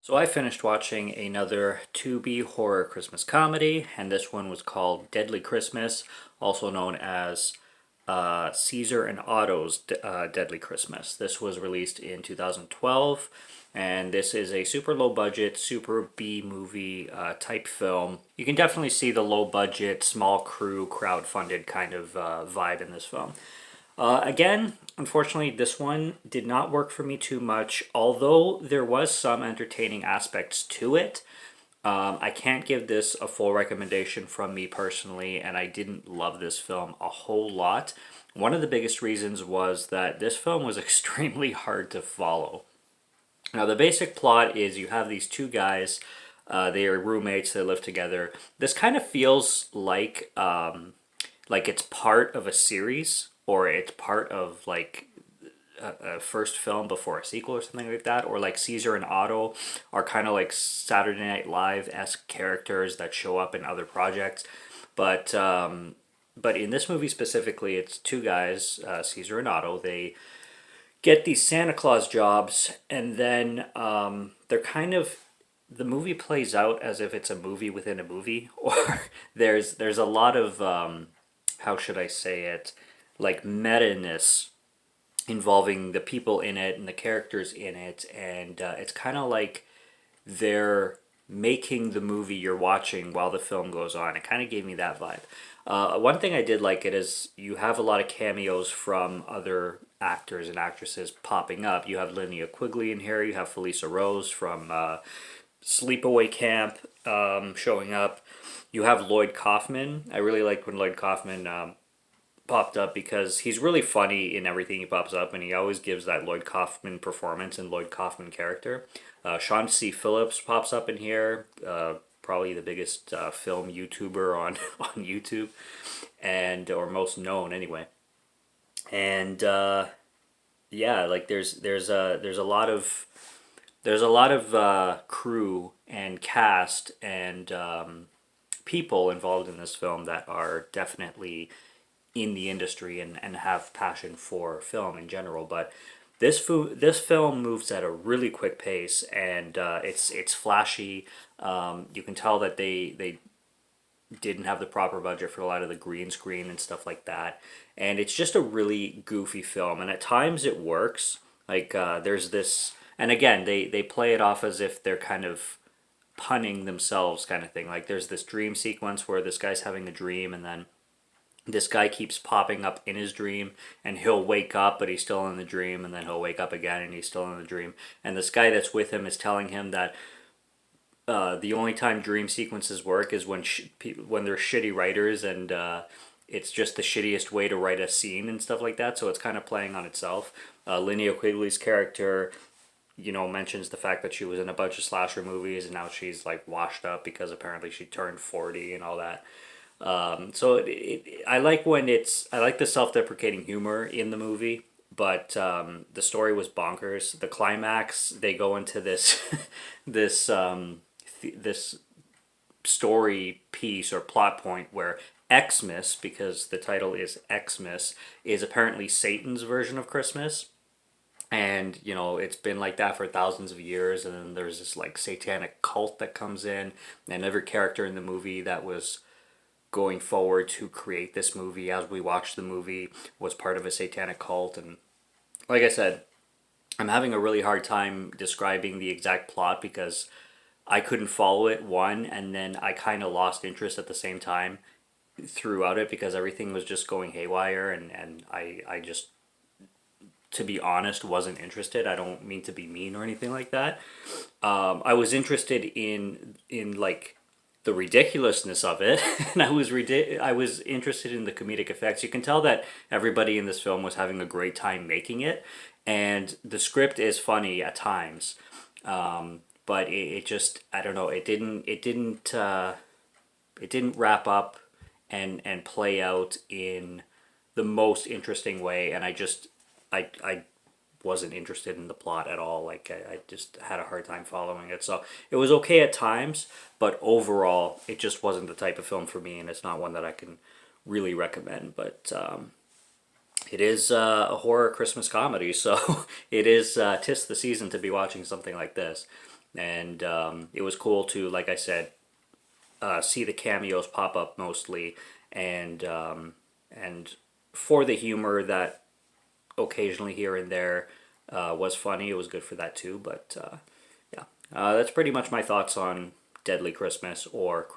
So I finished watching another Tubi horror Christmas comedy, and this one was called Deadly Christmas, also known as Caesar and Otto's Deadly Christmas. This was released in 2012, and this is a super low budget, super B movie type film. You can definitely see the low budget, small crew, crowd-funded kind of vibe in this film. Again, unfortunately, this one did not work for me too much, although there was some entertaining aspects to it. I can't give this a full recommendation from me personally, and I didn't love this film a whole lot. One of the biggest reasons was that this film was extremely hard to follow. Now, the basic plot is you have these two guys, they are roommates, they live together. This kind of feels like it's part of a series or it's part of like a first film before a sequel or something like that, or like Caesar and Otto are kind of like Saturday Night Live-esque characters that show up in other projects. But in this movie specifically, it's two guys, Caesar and Otto. They get these Santa Claus jobs, and then they're kind of the movie plays out as if it's a movie within a movie, or there's a lot of how should I say it, like meta-ness involving the people in it and the characters in it, and it's kind of like they're making the movie you're watching while the film goes on. It kind of gave me that vibe. One thing I did like it is you have a lot of cameos from other actors and actresses popping up. You have Linnea Quigley in here. You have Felissa Rose from Sleepaway Camp showing up. You have Lloyd Kaufman. I really like when Lloyd Kaufman popped up because he's really funny in everything he pops up, and he always gives that Lloyd Kaufman performance and Lloyd Kaufman character. Sean C. Phillips pops up in here, probably the biggest film YouTuber on on YouTube, and or most known anyway. And yeah, like there's a lot of crew and cast and people involved in this film that are definitely in the industry and have passion for film in general. But this film moves at a really quick pace, and it's flashy. You can tell that they didn't have the proper budget for a lot of the green screen and stuff like that. And it's just a really goofy film, and at times it works. Like there's this, and again they play it off as if they're kind of punning themselves, kind of thing. Like there's this dream sequence where this guy's having a dream, and then this guy keeps popping up in his dream, and he'll wake up but he's still in the dream, and then he'll wake up again and he's still in the dream, and this guy that's with him is telling him that the only time dream sequences work is when they're shitty writers, and it's just the shittiest way to write a scene and stuff like that. So it's kind of playing on itself. Linnea Quigley's character, mentions the fact that she was in a bunch of slasher movies and now she's like washed up because apparently she turned 40 and all that. I like I like the self-deprecating humor in the movie, but the story was bonkers. The climax, they go into this this story piece or plot point where Xmas, because the title is Xmas, is apparently Satan's version of Christmas. And it's been like that for thousands of years, and then there's this like satanic cult that comes in, and every character in the movie that was going forward to create this movie as we watch the movie was part of a satanic cult. And like I said, I'm having a really hard time describing the exact plot because I couldn't follow it, one, and then I kind of lost interest at the same time throughout it because everything was just going haywire, and I just, to be honest, wasn't interested. I don't mean to be mean or anything like that. I was interested in like the ridiculousness of it, and I was interested in the comedic effects. You can tell that everybody in this film was having a great time making it, and the script is funny at times. But it just, I don't know, it didn't wrap up and play out in the most interesting way, and I wasn't interested in the plot at all. Like I just had a hard time following it. So it was okay at times, but overall it just wasn't the type of film for me, and it's not one that I can really recommend. But it is a horror Christmas comedy, so it is 'tis the season to be watching something like this. and it was cool to, like I said, see the cameos pop up mostly, and for the humor that occasionally here and there was funny. It was good for that too. But yeah, that's pretty much my thoughts on Deadly Christmas, or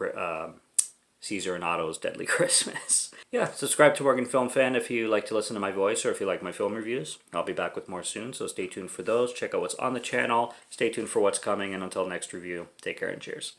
Caesar and Otto's Deadly Christmas. Yeah, subscribe to Morgan Film Fan if you like to listen to my voice or if you like my film reviews. I'll be back with more soon, so stay tuned for those. Check out what's on the channel. Stay tuned for what's coming, and until next review, take care and cheers.